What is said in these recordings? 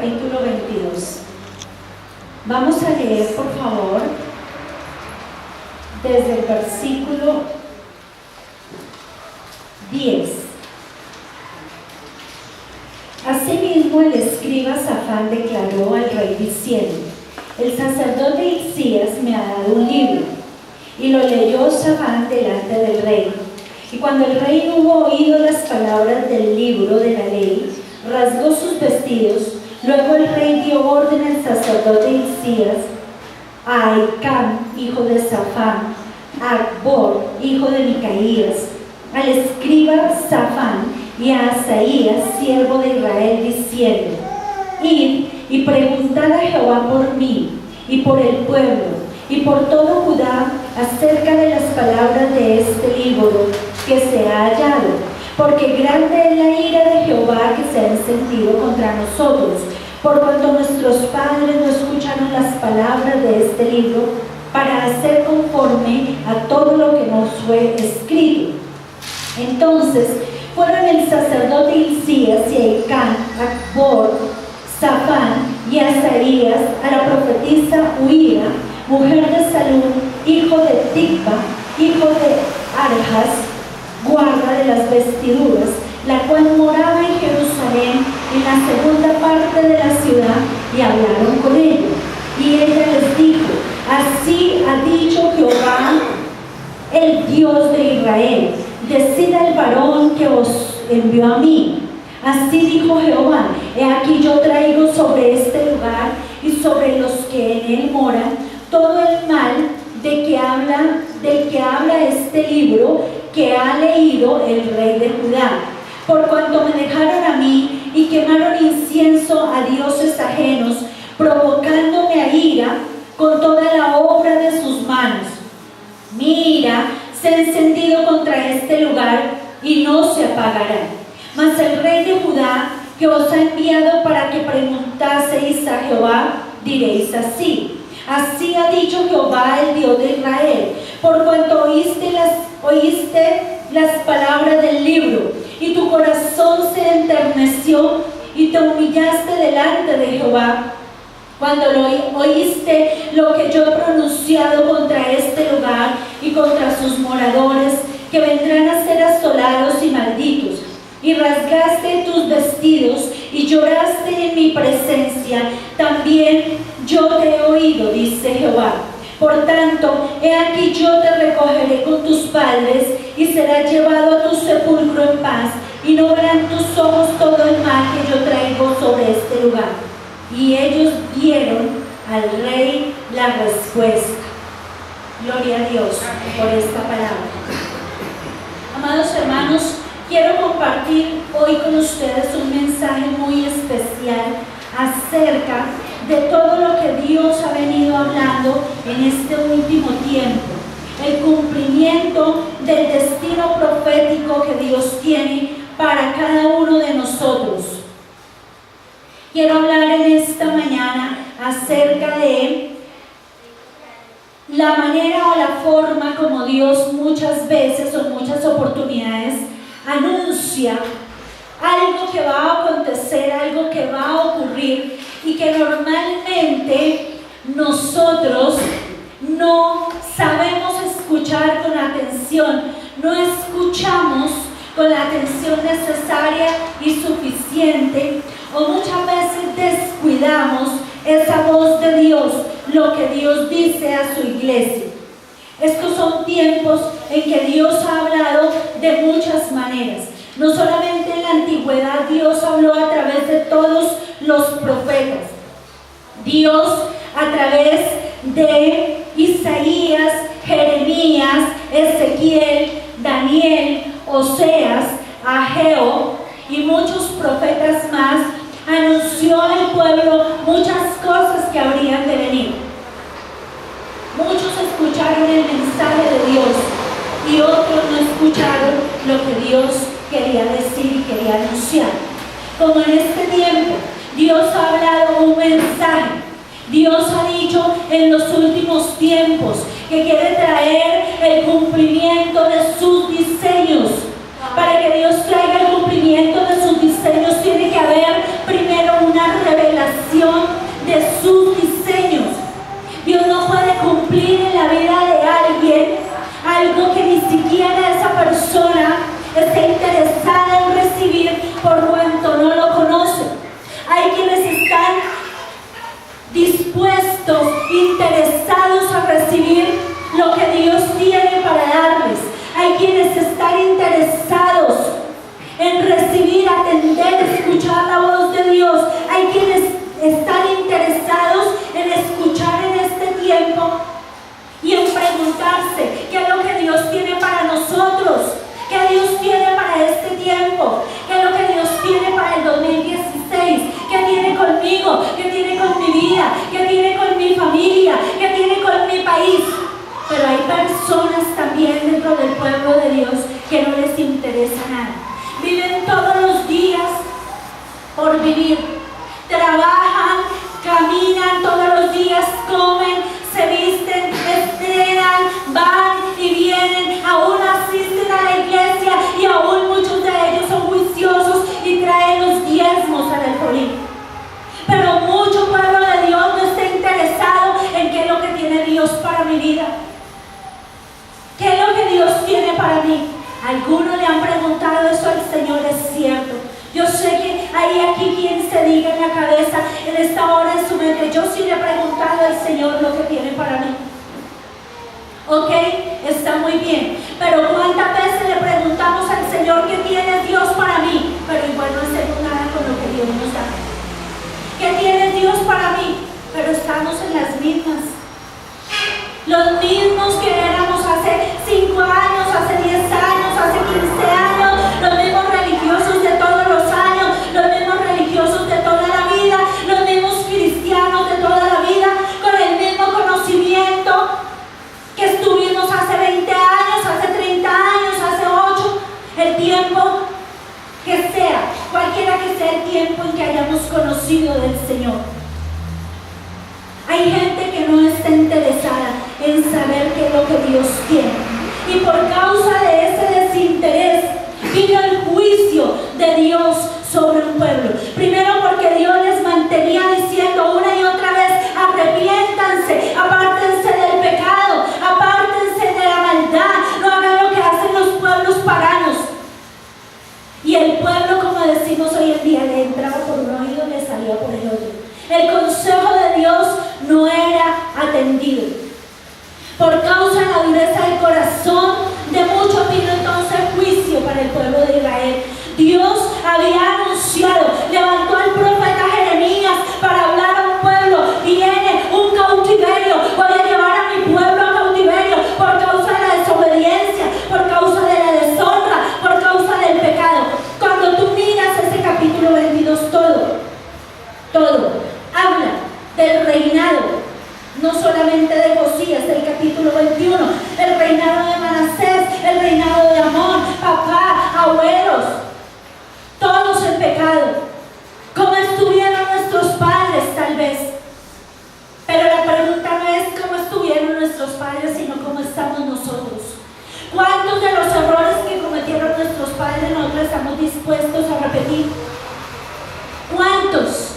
capítulo 22. Vamos a leer, por favor, desde el versículo 10. Asimismo, el escriba Safán declaró al rey diciendo: el sacerdote Hilcías me ha dado un libro. Y lo leyó Safán delante del rey. Y cuando el rey hubo oído las palabras del libro de la ley, rasgó sus vestidos. Luego el rey dio orden al sacerdote Hilcías, a Ahicam, hijo de Safán, a Acbor, hijo de Micaías, al escriba Safán y a Asaías, siervo de Israel, diciendo: id y preguntad a Jehová por mí y por el pueblo y por todo Judá acerca de las palabras de este libro que se ha hallado, porque grande es la ira de Jehová que se ha encendido contra nosotros, por cuanto nuestros padres no escucharon las palabras de este libro para hacer conforme a todo lo que nos fue escrito. Entonces fueron el sacerdote Hilcías y Ahicam, Acbor, Safán y Asaías a la profetisa Huira, mujer de Salum, hijo de Ticva, hijo de Arjas, guarda de las vestiduras, la cual moraba en Jerusalén, en la segunda parte de la ciudad, y hablaron con ella. Y ella les dijo: así ha dicho Jehová, el Dios de Israel: decid al varón que os envió a mí. Así dijo Jehová: he aquí yo traigo sobre este lugar y sobre los que en él moran todo el mal del que habla este libro que ha leído el rey de Judá, por cuanto me dejaron a mí y quemaron incienso a dioses ajenos, provocándome a ira con toda la obra de sus manos. Mi ira se ha encendido contra este lugar y no se apagará. Mas el rey de Judá, que os ha enviado para que preguntaseis a Jehová, diréis así: así ha dicho Jehová, el Dios de Israel, por cuanto oíste las palabras del libro, y tu corazón se enterneció, y te humillaste delante de Jehová, cuando oíste lo que yo he pronunciado contra este lugar y contra sus moradores, que vendrán a ser asolados y malditos, y rasgaste tus vestidos y lloraste en mi presencia, también yo te he oído, dice Jehová. Por tanto, he aquí yo te recogeré con tus padres y serás llevado a tu sepulcro en paz, y no verán tus ojos todo el mal que yo traigo sobre este lugar. Y ellos dieron al rey la respuesta. Gloria a Dios por esta palabra. Amados hermanos, quiero compartir hoy con ustedes un mensaje muy especial acerca de todo lo que Dios ha venido hablando en este último tiempo, el cumplimiento del destino profético que Dios tiene para cada uno de nosotros. Quiero hablar en esta mañana acerca de la manera o la forma como Dios muchas veces o en muchas oportunidades anuncia algo que va a acontecer, algo que va a ocurrir, y que normalmente nosotros no sabemos escuchar con atención, no escuchamos con la atención necesaria y suficiente, o muchas veces descuidamos esa voz de Dios, lo que Dios dice a su iglesia. Estos son tiempos en que Dios ha hablado de muchas maneras. No solamente en la antigüedad Dios habló a través de todos los profetas. Dios a través de Isaías, Jeremías, Ezequiel, Daniel, Oseas, Ageo y muchos profetas más, anunció al pueblo muchas cosas que habrían de venir. Muchos escucharon el mensaje de Dios y otros no escucharon lo que Dios quería decir y quería anunciar. Como en este tiempo Dios ha hablado un mensaje, Dios ha dicho en los últimos tiempos que quiere traer el cumplimiento de sus diseños. Para que Dios traiga el cumplimiento de sus diseños tiene que haber primero una revelación de sus diseños. Dios no puede cumplir en la vida de alguien algo que ni siquiera esa persona está interesada en recibir por cuanto no lo conoce. Hay quienes están dispuestos, interesados a recibir lo que Dios tiene para darles. Hay quienes están interesados en recibir, atender, escuchar la voz de Dios. Hay quienes están interesados en escuchar en este tiempo y en preguntarse qué es lo que Dios tiene para nosotros, qué Dios tiene para este tiempo, qué es lo que Dios tiene para el 2016, qué tiene conmigo, qué tiene con mi vida, qué tiene con mi familia, qué tiene con mi país. Pero hay personas también dentro del pueblo de Dios que no les interesa nada. Viven todos los días por vivir, trabajan, caminan todos los días, comen, se visten, estrenan, van y vienen, aún asisten a la iglesia y aún muchos de ellos son juiciosos y traen los diezmos al alfolí. Pero mucho pueblo de Dios no está interesado en qué es lo que tiene Dios para mi vida. ¿Qué es lo que Dios tiene para mí? Algunos le han preguntado eso al Señor, es cierto. Yo sé que hay aquí quien se diga en la cabeza, en esta hora en su mente, yo sí le he preguntado al Señor lo que tiene para mí. Ok, está muy bien. Pero ¿cuántas veces le preguntamos al Señor qué tiene Dios para mí? Pero igual no hacemos nada con lo que Dios nos da. ¿Qué tiene Dios para mí? Pero estamos en las mismas. Los mismos que éramos hace 5 años, hace 10 años, hace 15 años, los mismos religiosos de todos los años, los mismos religiosos de toda la vida, los mismos cristianos de toda la vida, con el mismo conocimiento que estuvimos hace 20 años, hace 30 años, hace 8, el tiempo que sea, cualquiera que sea el tiempo en que hayamos conocido del Señor. Hay gente que no está interesada en saber qué es lo que Dios tiene. Y por causa de ese desinterés, vino el juicio de Dios sobre un pueblo. Primero porque Dios les mantenía diciendo una y otra vez, arrepiéntanse, apártense del pecado, apártense de la maldad, no hagan lo que hacen los pueblos paganos. Y el pueblo, como decimos hoy en día, le entraba por un oído y le salía por el otro. El consejo de Dios no era atendido. Por causa de la dureza del corazón de muchos vino entonces juicio para el pueblo de Israel. Dios había anunciado, levantó al profeta Jeremías para hablar a un pueblo. Viene un cautiverio, voy a llevar a mi pueblo a cautiverio por causa de la desobediencia, por causa de la deshonra, por causa del pecado. Cuando tú miras ese capítulo 22, todo habla del reinado, no solamente de Josías, el capítulo 21, el reinado de Manasés, el reinado de Amón, papá, abuelos, todos en pecado. ¿Cómo estuvieron nuestros padres? Tal vez. Pero la pregunta no es cómo estuvieron nuestros padres, sino cómo estamos nosotros. ¿Cuántos de los errores que cometieron nuestros padres nosotros estamos dispuestos a repetir? ¿Cuántos?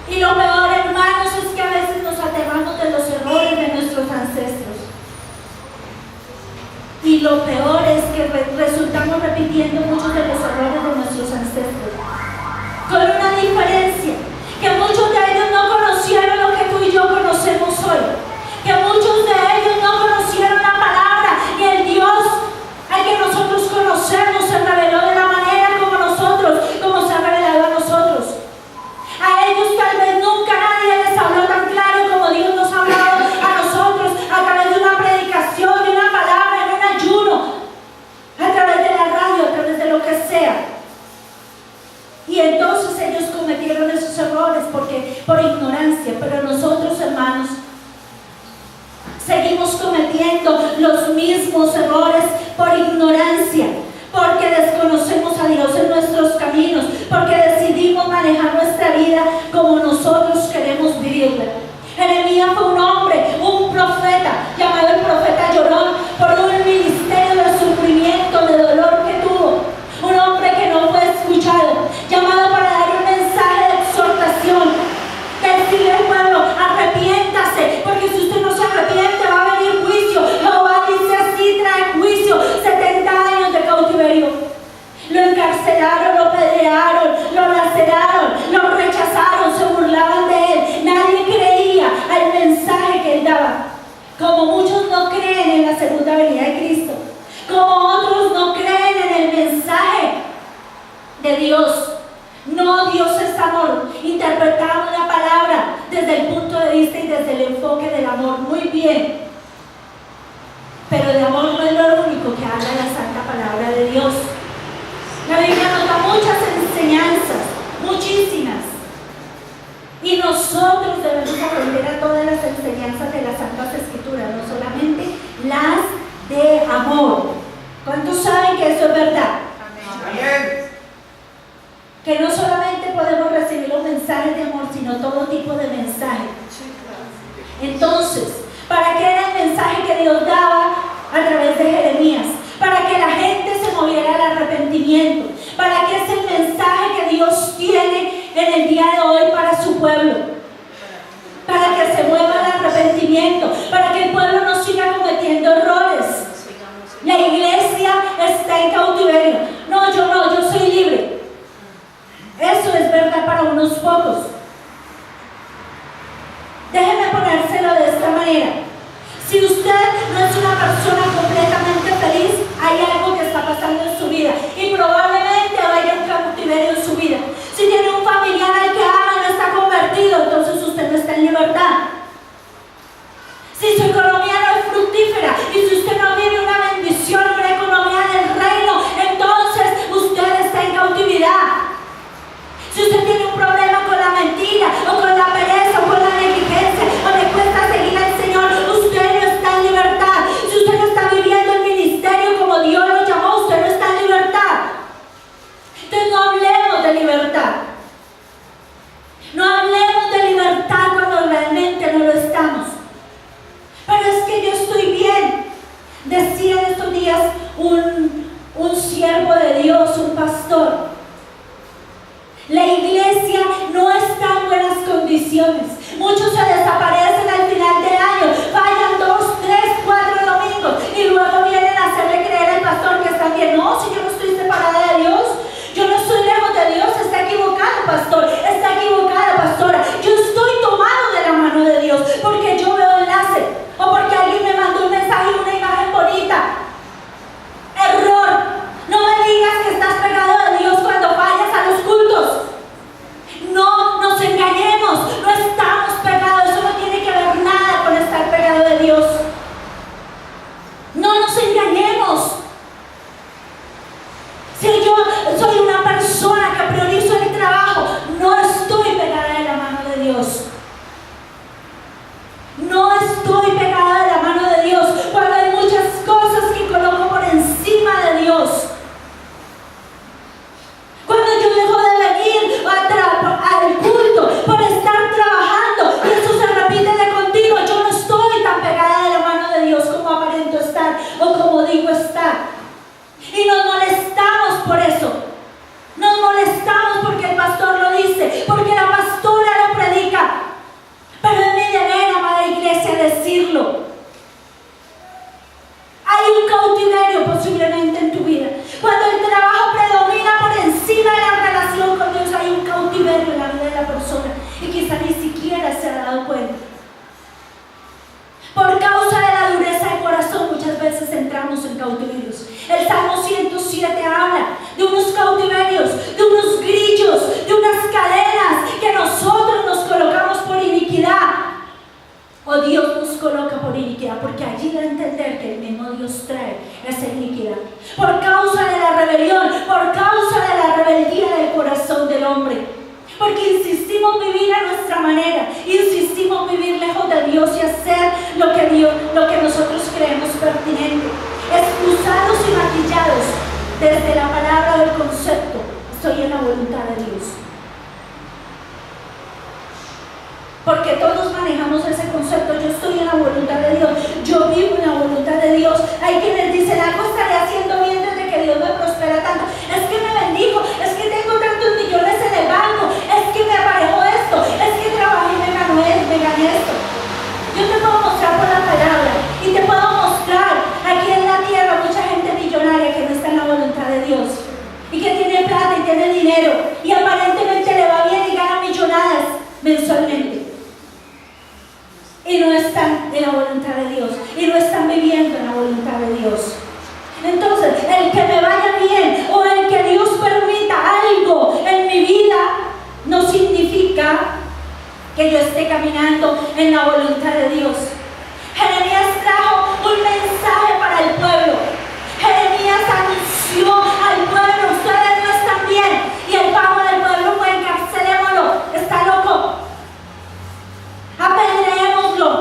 Y lo peor, hermanos, es que a veces nos aterramos de los errores de nuestros ancestros. Y lo peor es que resultamos repitiendo muchos de los errores de nuestros ancestros. Con una diferencia, que muchos de ellos no conocieron lo que tú y yo conocemos hoy. Que muchos de ellos no conocieron la palabra y el Dios al que nosotros conocemos se reveló de la manera como se ha revelado a nosotros. A ellos tal vez nunca nadie les habló tan claro como Dios nos ha hablado a nosotros a través de una predicación, de una palabra, en un ayuno, a través de la radio, a través de lo que sea. Y entonces ellos cometieron esos errores por ignorancia, pero nosotros, hermanos, seguimos cometiendo los mismos errores por ignorancia, porque desconocemos a Dios en nuestros caminos, porque decidimos manejar nuestra vida como nosotros queremos vivirla. Jeremías fue un hombre, un profeta, llamado el profeta llorón, por un ministerio de sufrimiento, de dolor que tuvo. Un hombre que no fue escuchado, llamado para dar un mensaje de exhortación, de las enseñanzas de las Santas Escrituras, no solamente las de amor. ¿Cuántos saben que eso es verdad? Amén. Que no solamente podemos recibir los mensajes de amor, sino todo tipo de mensajes. Entonces, ¿para qué era el mensaje que Dios daba a través de Jeremías? Para que la gente se moviera al arrepentimiento. ¿Para qué es el mensaje que Dios tiene en el día de hoy para su pueblo? Para que se mueva al arrepentimiento, para que el pueblo no siga cometiendo errores. La iglesia está en cautiverio. No, yo soy libre. Eso es verdad para unos pocos. Déjeme ponérselo de esta manera. Si usted no es una persona completamente feliz, hay algo que está pasando en su vida y probablemente vaya un cautiverio en su vida. Si tiene un familiar al que ama y no está convertido, entonces usted no está en libertad. Si su economía no es fructífera y si usted no vive una bendición, una economía del reino, entonces usted está en cautividad. Si usted tiene un problema con la mentira o con la pereza o con la negligencia o le cuesta seguir al Señor, usted no está en libertad. Si usted no está viviendo el ministerio como Dios lo llamó, usted no está en libertad. Entonces no hablemos de libertad. No hablemos de libertad cuando realmente no lo estamos. Pero es que yo estoy bien. Decía en estos días un siervo de Dios, un pastor: la iglesia no está en buenas condiciones. Muchos se desaparecen al final del año, fallan 2, 3, 4 domingos y luego vienen a hacerle creer al pastor que está bien. No, si yo no estoy separada de Dios, yo no estoy lejos de Dios. Está equivocado, pastor, está equivocada, pastora. Yo estoy tomado de la mano de Dios porque yo veo enlace o porque alguien me mandó un mensaje y una imagen bonita. Error. No me digas que estás pegado de Dios cuando vayas a los cultos. No nos engañemos, no estamos pegados. Eso no tiene que ver nada con estar pegado de Dios. No nos engañemos. Si yo soy una persona que priorizo el trabajo, no estoy pegada de la mano de Dios. No estoy pegada de la mano de Dios cuando hay muchas cosas que coloco por encima de Dios. Cuando yo dejo de venir al culto por estar trabajando y eso se repite de continuo, yo no estoy tan pegada de la mano de Dios como aparento estar o como digo estar. Y nos molestamos por eso. Nos molestamos porque el pastor lo dice, porque la pastora lo predica. Pero es mi deber, amada iglesia, decirlo. Hay un cautiverio posiblemente en tu vida. Cuando el trabajo predomina por encima de la relación con Dios, hay un cautiverio en la vida de la persona y quizá ni siquiera se ha dado cuenta. Por causa de la dureza de corazón, muchas veces entramos en cautiverios. El Salmo 107 habla de unos cautiverios, de unos grillos, de unas cadenas que nosotros nos colocamos por iniquidad. O Dios nos coloca por iniquidad, porque allí da a entender que el mismo Dios trae esa iniquidad. Por causa de la rebelión, por causa de la rebeldía del corazón del hombre. Porque insistimos vivir a nuestra manera, insistimos vivir lejos de Dios y hacer lo que nosotros creemos pertinente. Excusados y maquillados desde la palabra del concepto, estoy en la voluntad de Dios. Porque todos manejamos ese concepto: yo estoy en la voluntad de Dios, yo vivo en la voluntad de Dios. Hay quienes dicen: algo estaré haciendo bien desde que Dios me prospera tanto. Es que me bendijo, es que tengo tantos millones en el banco, es que me aparejó esto, es que trabajé y me gané esto. Yo te puedo mostrar por la palabra y te puedo mostrar aquí en la tierra mucha gente millonaria que no está en la voluntad de Dios y que tiene plata y tiene dinero y aparentemente le va bien y gana millonadas mensualmente. Y no están en la voluntad de Dios y no están viviendo en la voluntad de Dios. Entonces, el que me vaya bien o el que Dios permita algo en mi vida no significa que yo esté caminando en la voluntad de Dios. Jeremías trajo un mensaje para el pueblo. Jeremías anunció al pueblo: ustedes no están bien. Y el pago del pueblo fue: encarcelémoslo, está loco, apedreémoslo.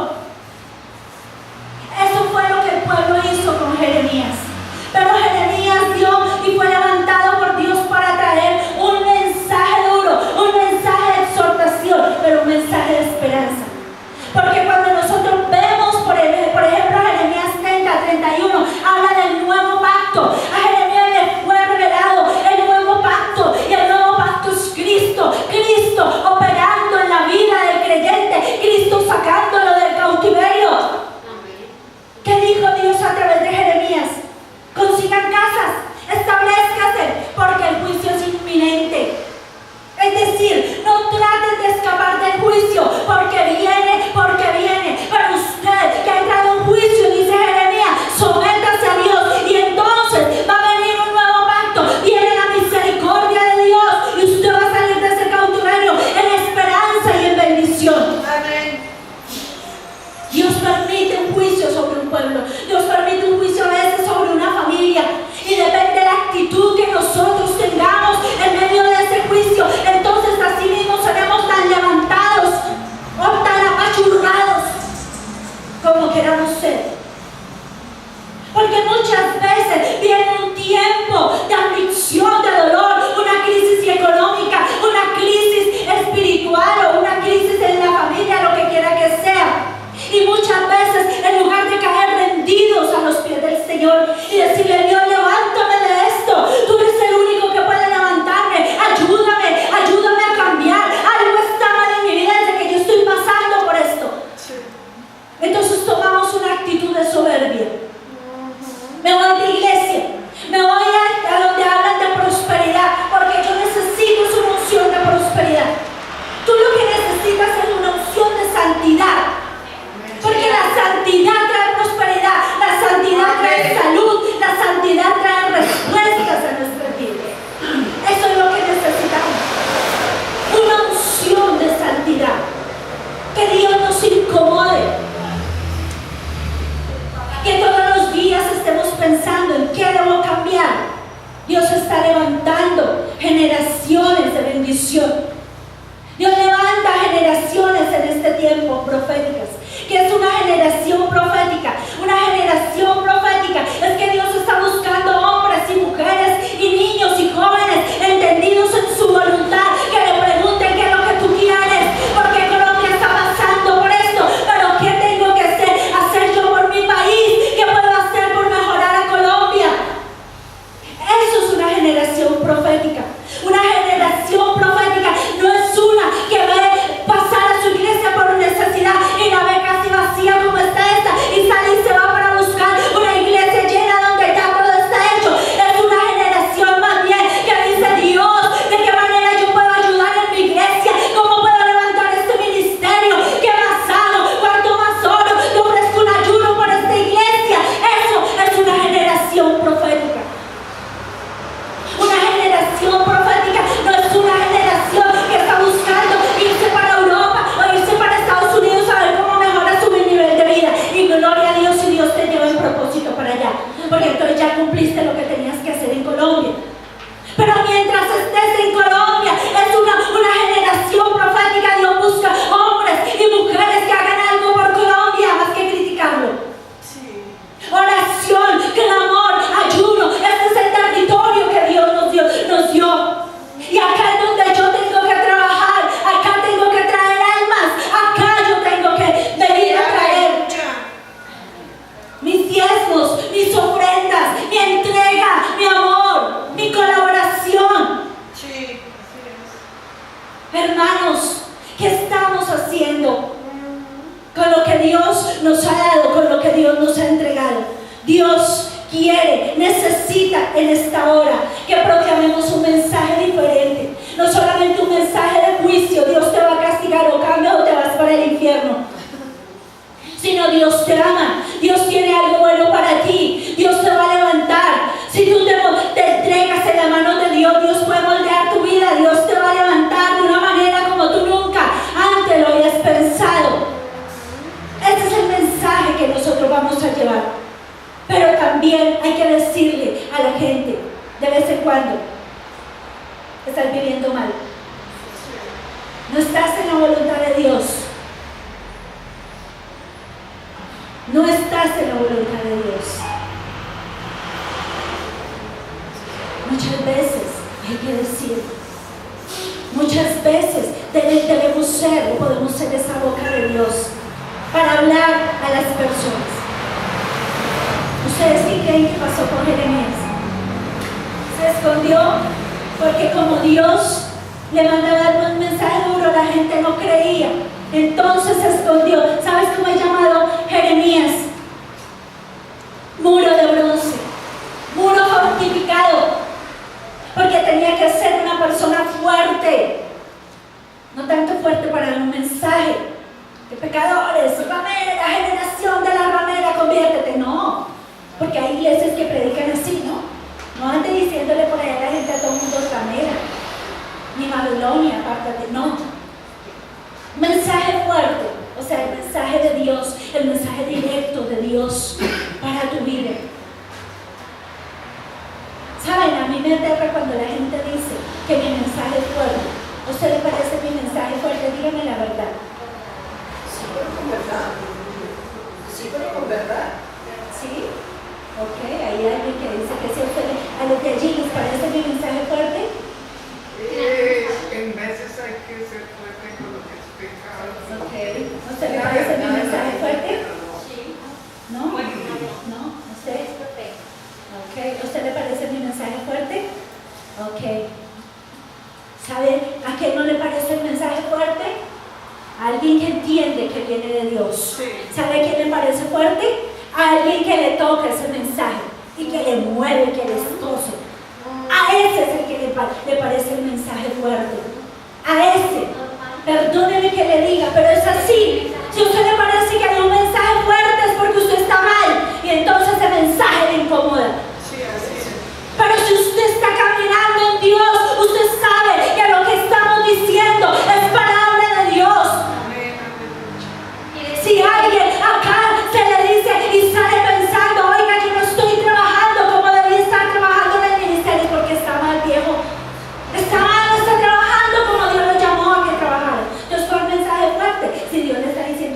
proféticas. ¿Qué es una generación profética? Una generación profética es que Dios está buscando hombres y mujeres y niños y jóvenes entendidos en su voluntad, que le pregunten qué es lo que tú quieres, porque Colombia está pasando por esto, pero ¿qué tengo que hacer yo por mi país? ¿Qué puedo hacer por mejorar a Colombia? Eso es una generación profética. Una generación profética no es una que ve pasar a su iglesia por necesidad y la ve casi vacía como está esta y sale y se va para buscar una iglesia llena donde ya todo está hecho. Es una generación más bien que dice: Dios, ¿de qué manera yo puedo ayudar en mi iglesia? ¿Cómo puedo levantar este ministerio? ¿Qué más hago? ¿Cuánto más oro? Te ofrezco un ayuno por esta iglesia. Eso es una generación profética. Una generación profética no es una generación que está buscando irse para Europa o irse para Estados Unidos a ver cómo mejora su nivel de vida. Y gloria a Dios si Dios te lleva en propósito para allá, porque entonces ya cumpliste lo que tenías que hacer en Colombia. Pero mientras estés en Colombia, es una generación profética. Dios busca hombres y mujeres que hagan algo por Colombia más que criticarlo. Oración, clamor, ayuno. Este es el territorio que Dios nos dio. Y acá es donde yo tengo que trabajar. Acá tengo que traer almas. Acá yo tengo que venir a traer mis diezmos, mis ofrendas, mi entrega, mi amor, mi colaboración. Hermanos, ¿qué estamos haciendo con lo que Dios nos ha dado, con lo que Dios nos ha entregado? Dios quiere, necesita en esta hora que proclamemos un mensaje diferente. No solamente un mensaje de juicio: Dios te va a castigar o cambia o te vas para el infierno. Sino Dios te ama, Dios tiene algo bueno para ti, Dios te va a levantar. Si tú te entregas en la mano de Dios, Dios puede moldear tu vida, Dios te va a levantar de una manera como tú nunca antes lo habías pensado. Este es el mensaje que nosotros vamos a llevar. Pero también hay que decirle a la gente de vez en cuando: estás viviendo mal, no estás en la voluntad de Dios, no estás en la voluntad de Dios. Muchas veces hay que decir, muchas veces debemos ser o podemos ser esa boca de Dios para hablar a las personas. ¿Ustedes qué creen que pasó con Jeremías? Se escondió porque como Dios le mandaba un mensaje duro, la gente no creía. Entonces se escondió. ¿Sabes cómo es llamado Jeremías? Muro de bronce, muro fortificado, porque tenía que ser una persona fuerte. No tanto fuerte para dar un mensaje de pecadores, ramera, generación de la ramera, conviértete. No, porque hay iglesias que predican así, ¿no? No andes diciéndole por allá a la gente, a todo el mundo ramera, ni Babilonia, apártate, no. Mensaje fuerte, o sea, el mensaje de Dios, el mensaje directo de Dios para tu vida. Saben, a mí me aterra cuando la gente dice que mi mensaje es fuerte. ¿A usted le parece mi mensaje fuerte? Dígame la verdad. Sí, pero con verdad. Sí, pero con verdad. ¿Sí? Ok, hay alguien que dice que si a ustedes, a los de allí les parece mi mensaje fuerte. En veces hay que ser fuerte con lo que es pecado. Ok, ¿a usted le parece mi mensaje fuerte? Sí. ¿No? ¿No? ¿A usted? Ok, ¿a usted le parece mi mensaje fuerte? Ok. ¿Sabe a quién no le parece el mensaje fuerte? A alguien que entiende que viene de Dios. ¿Sabe a quién le parece fuerte? A alguien que le toca ese mensaje y que le mueve, que le escoce. A ese es el que le parece el mensaje fuerte. A ese. Perdóneme que le diga, pero es así. Si a usted le parece que hay un mensaje fuerte es porque usted está mal y entonces ese mensaje le incomoda. Sí, así es. Pero si usted está caminando en Dios, usted sabe que lo que estamos diciendo es palabra de Dios. Amén, amén. Si alguien acá se le dice y sale pensando, oiga, yo no estoy trabajando como debía estar trabajando en el ministerio, porque está mal, viejo. Está mal, no está trabajando como Dios lo llamó a que trabajara. Entonces, ¿cuál mensaje fuerte? Si Dios le está diciendo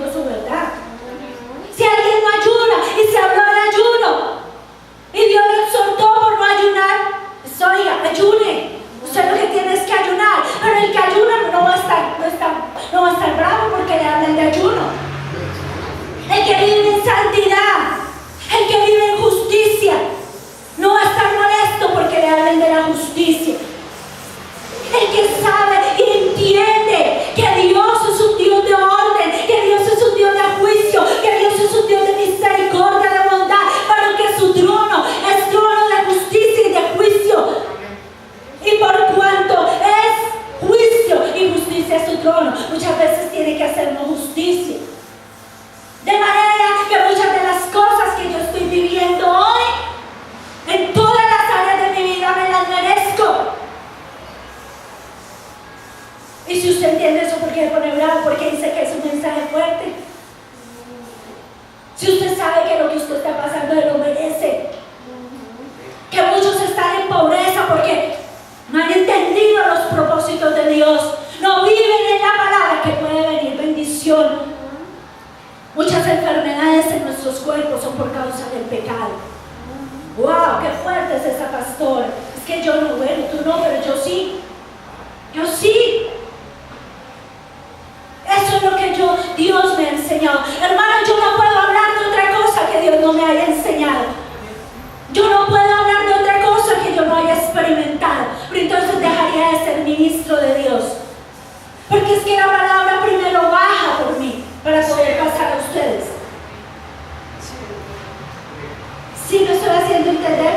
hacernos justicia. De manera que muchas de las cosas que yo estoy viviendo hoy, en todas las áreas de mi vida me las merezco. Y si usted entiende eso, ¿por qué se pone bravo? Porque dice que es un mensaje fuerte. Si usted sabe que lo que usted está pasando lo merece, que muchos están en pobreza porque no han entendido los propósitos de Dios, no viven en la palabra que puede venir bendición. Muchas enfermedades en nuestros cuerpos son por causa del pecado. ¡Wow! ¡Qué fuerte es esa pastora! Es que yo no, bueno, tú no, pero yo sí. Yo sí. Eso es lo que Dios me ha enseñado. Hermano, yo no puedo hablar de otra cosa que Dios no me haya enseñado. Yo no puedo hablar de otra cosa que yo no haya experimentado. Pero entonces dejaría de ser ministro de Dios. Porque es que la palabra primero baja por mí para poder pasar a ustedes. ¿Sí lo estoy haciendo entender?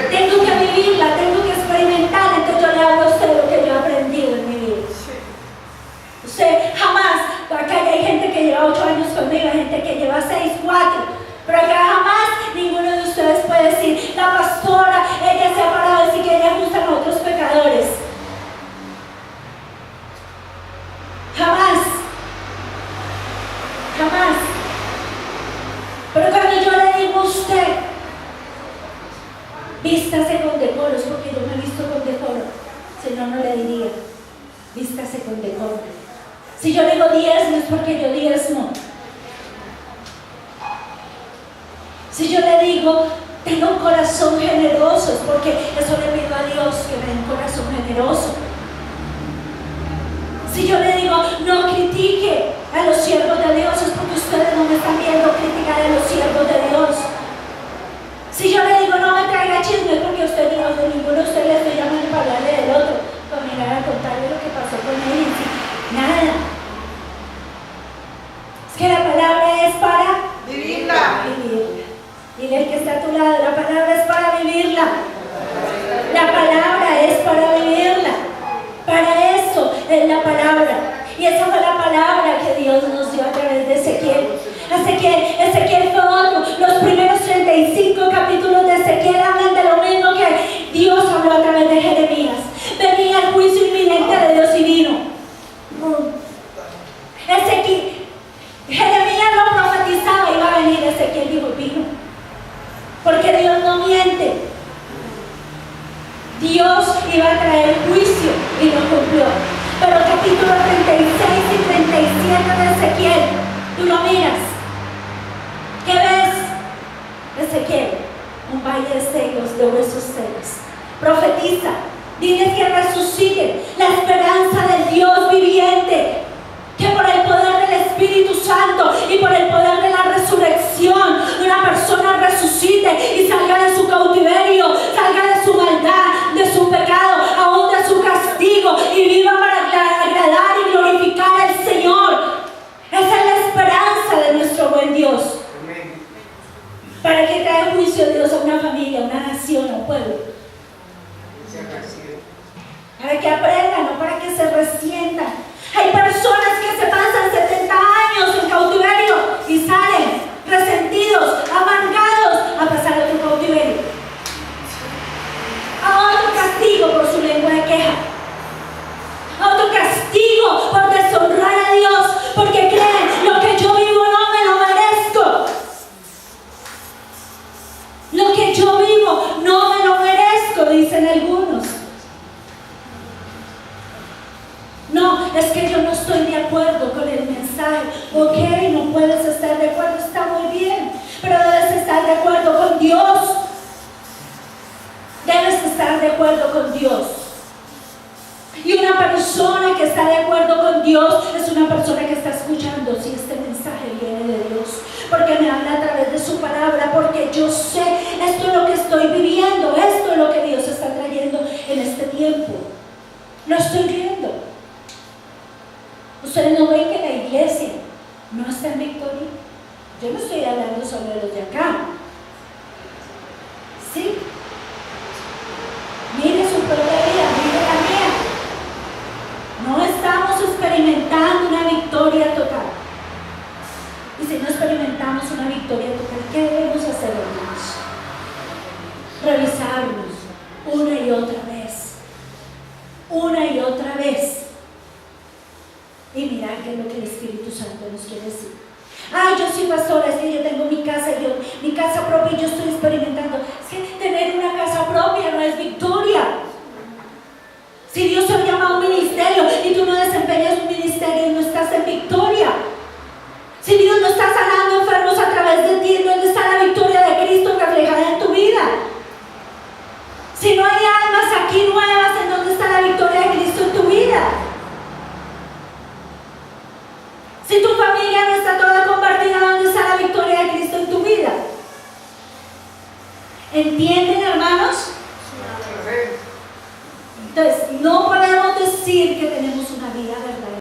Tengo que vivirla, tengo que experimentar. Entonces yo le hablo a usted lo que yo he aprendido en mi vida. Usted jamás, acá hay gente que lleva 8 años conmigo, hay gente que lleva 6, 4, pero acá jamás ninguno de ustedes puede decir, la pastora, ella se ha parado y decir que ella gusta a otros pecadores. Jamás. Jamás. Pero cuando yo le digo a usted, vístase con decoro, es porque yo me he visto con decoro, si no, no le diría, vístase con decoro. Si yo digo diezmo es porque yo diezmo. Si yo le digo tengo un corazón generoso es porque eso le pido a Dios que me dé un corazón generoso. Si yo le digo no critique a los siervos de Dios es porque ustedes no me están viendo criticar a los siervos de Dios. Si yo le digo no me traiga chisme es porque usted no, de ninguno de ustedes le estoy llamando para hablarle del otro, para mirar a contarle lo que pasó con él. Nada. Es que la palabra es para vivirla. Dile el que está a tu lado, la palabra es para vivirla. La palabra es para vivirla. Para eso es la palabra. Y esa fue la palabra que Dios nos dio a través de Ezequiel. Ezequiel fue otro. Los primeros 35 capítulos de Ezequiel hablan de lo mismo que Dios habló a través de Jeremías. Venía el juicio inminente de Dios y vino. Jeremías lo profetizaba, iba a venir. Ezequiel dijo vino, porque Dios no miente. Dios iba a traer juicio y lo cumplió. Pero capítulo 36 y 37 de Ezequiel, tú lo miras, ¿qué ves? Ezequiel, un valle de secos, de huesos secos. Profetiza, diles que resuciten, la esperanza del Dios viviente, que por el poder del Espíritu Santo y por el poder de la resurrección, una persona resucite y salga de su cautiverio, salga de su maldad, de su pecado, aún de su castigo, y viva para agradar y glorificar al Señor. Esa es la esperanza de nuestro buen Dios. ¿Para qué trae juicio Dios a una familia, a una nación, a un pueblo? Para que aprendan, no para que se resientan. Hay personas que se pasan 70 años en cautiverio y salen resentidos, amargados a pasar otro cautiverio, a otro castigo por su lengua de queja, a otro castigo por deshonrar a Dios, porque creen lo que yo vivo no me lo merezco. Lo que yo vivo no me lo merezco, dicen algunos. No, es que yo no estoy de acuerdo con el mensaje. Ok, no puedes estar de acuerdo, está muy bien, pero debes estar de acuerdo con Dios. Debes estar de acuerdo con Dios. Y una persona que está de acuerdo con Dios es una persona que está escuchando si este mensaje viene de Dios, porque me habla a través de su palabra, porque yo sé, esto es lo que estoy viviendo, esto es lo que Dios está trayendo en este tiempo. Lo estoy viendo. Ustedes no ven que la iglesia no está en victoria. Yo no estoy hablando sobre los de acá. ¿Sí? Mire su propia vida, mire la mía. No estamos experimentando una victoria victoria total. Y si no experimentamos una victoria total, ¿qué debemos hacer, hermanos? Revisarnos una y otra vez. Una y otra vez. Y mirar qué es lo que el Espíritu Santo nos quiere decir. Ay, yo soy pastora, es que yo tengo mi casa propia y yo estoy experimentando. Es que tener una casa propia no es victoria. Si Dios te ha llamado a un ministerio y tú no desempeñas un ministerio y no estás en victoria. Si Dios no está sanando enfermos a través de ti, ¿dónde está la victoria de Cristo reflejada en tu vida? Si no hay almas aquí nuevas, ¿en dónde está la victoria de Cristo en tu vida? Si tu familia no está toda compartida, ¿dónde está la victoria de Cristo en tu vida? ¿Entienden, hermanos? Entonces, no podemos decir que tenemos